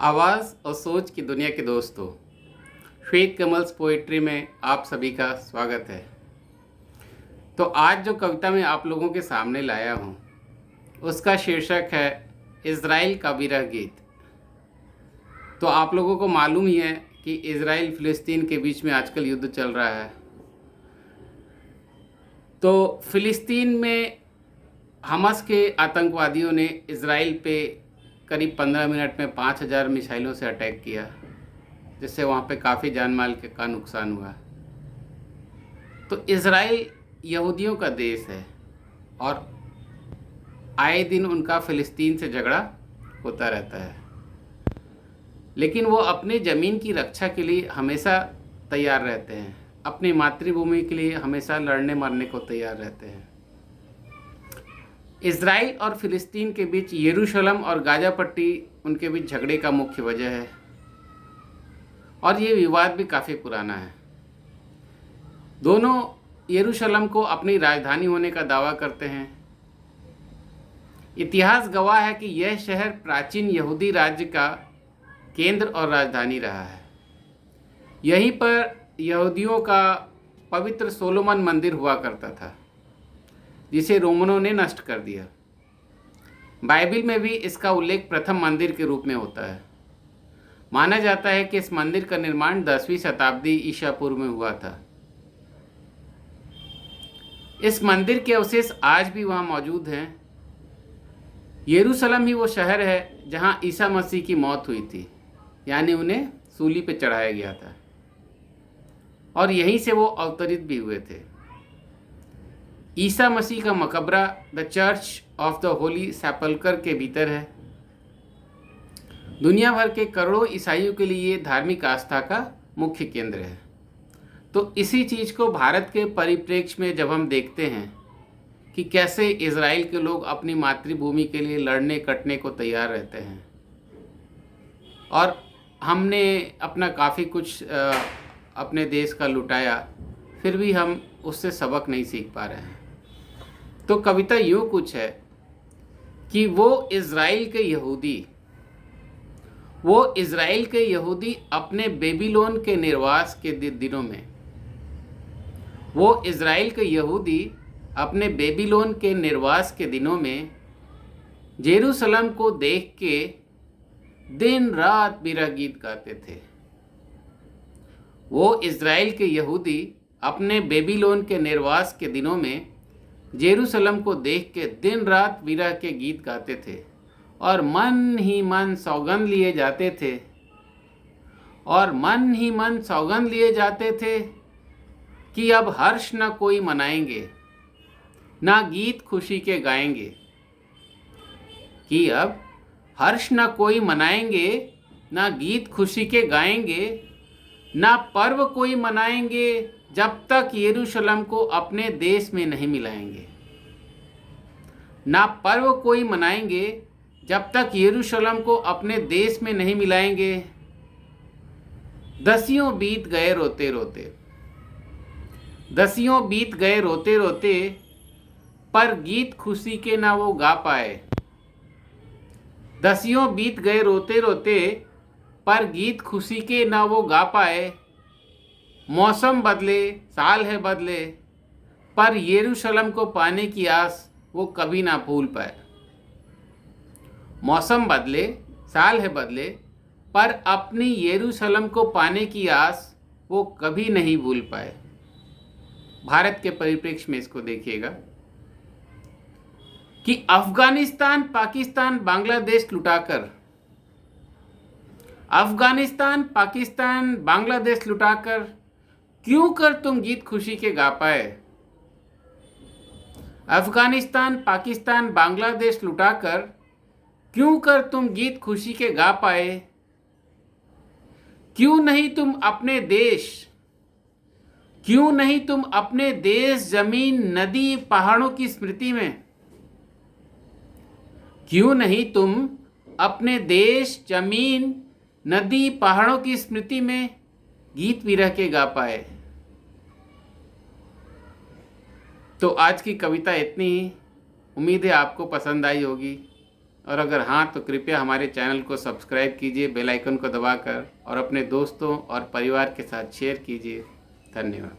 आवाज़ और सोच की दुनिया के दोस्तों, श्वेत कमल्स पोइट्री में आप सभी का स्वागत है। तो आज जो कविता मैं आप लोगों के सामने लाया हूँ उसका शीर्षक है इज़राइल का विरह गीत। तो आप लोगों को मालूम ही है कि इज़राइल फ़िलिस्तीन के बीच में आजकल युद्ध चल रहा है। तो फ़िलिस्तीन में हमास के आतंकवादियों ने इज़राइल पे करीब 15 मिनट में 5000 मिसाइलों से अटैक किया, जिससे वहाँ पे काफ़ी जान माल का नुकसान हुआ। तो इज़राइल यहूदियों का देश है और आए दिन उनका फ़िलिस्तीन से झगड़ा होता रहता है, लेकिन वो अपनी ज़मीन की रक्षा के लिए हमेशा तैयार रहते हैं, अपनी मातृभूमि के लिए हमेशा लड़ने मरने को तैयार रहते हैं। इज़राइल और फ़िलिस्तीन के बीच यरूशलेम और गाज़ा पट्टी उनके बीच झगड़े का मुख्य वजह है और ये विवाद भी काफ़ी पुराना है। दोनों यरूशलेम को अपनी राजधानी होने का दावा करते हैं। इतिहास गवाह है कि यह शहर प्राचीन यहूदी राज्य का केंद्र और राजधानी रहा है। यहीं पर यहूदियों का पवित्र सोलोमन मंदिर हुआ करता था, जिसे रोमनों ने नष्ट कर दिया। बाइबिल में भी इसका उल्लेख प्रथम मंदिर के रूप में होता है। माना जाता है कि इस मंदिर का निर्माण 10वीं शताब्दी ईसा पूर्व में हुआ था। इस मंदिर के अवशेष आज भी वहाँ मौजूद हैं। यरूशलेम ही वो शहर है जहाँ ईसा मसीह की मौत हुई थी, यानी उन्हें सूली पे चढ़ाया गया था और यहीं से वो अवतरित भी हुए थे। ईसा मसीह का मकबरा the church of the holy sepulchre के भीतर है। दुनिया भर के करोड़ों ईसाइयों के लिए ये धार्मिक आस्था का मुख्य केंद्र है। तो इसी चीज़ को भारत के परिप्रेक्ष्य में जब हम देखते हैं कि कैसे इज़राइल के लोग अपनी मातृभूमि के लिए लड़ने कटने को तैयार रहते हैं और हमने अपना काफ़ी कुछ अपने देश का लुटाया, फिर भी हम उससे सबक नहीं सीख पा रहे हैं। तो कविता यूँ कुछ है कि वो इज़राइल के यहूदी अपने बेबीलोन के निर्वास के दिनों में जेरूसलम को देख के दिन रात विरह गीत गाते थे। वो इज़राइल के यहूदी अपने बेबीलोन के निर्वास के दिनों में जेरूसलम को देख के दिन रात विरह के गीत गाते थे और मन ही मन सौगंध लिए जाते थे कि अब हर्ष न कोई मनाएंगे, ना गीत खुशी के गाएंगे, ना पर्व कोई मनाएंगे जब तक यरूशलेम को अपने देश में नहीं मिलाएंगे। दसियों बीत गए रोते रोते पर गीत खुशी के ना वो गा पाए। मौसम बदले, साल है बदले, पर यरूशलेम को पाने की आस वो कभी ना भूल पाए। मौसम बदले, साल है बदले, पर अपनी यरूशलेम को पाने की आस वो कभी नहीं भूल पाए। भारत के परिप्रेक्ष्य में इसको देखिएगा कि अफगानिस्तान, पाकिस्तान, बांग्लादेश लुटाकर क्यों कर तुम गीत खुशी के गा पाए। अफगानिस्तान, पाकिस्तान, बांग्लादेश लुटाकर क्यों कर तुम गीत खुशी के गा पाए। क्यों नहीं तुम अपने देश, जमीन, नदी, पहाड़ों की स्मृति में गीत विरह के गा पाए। तो आज की कविता इतनी ही। उम्मीद है आपको पसंद आई होगी। और अगर हाँ तो कृपया हमारे चैनल को सब्सक्राइब कीजिए बेल आइकन को दबाकर और अपने दोस्तों और परिवार के साथ शेयर कीजिए। धन्यवाद।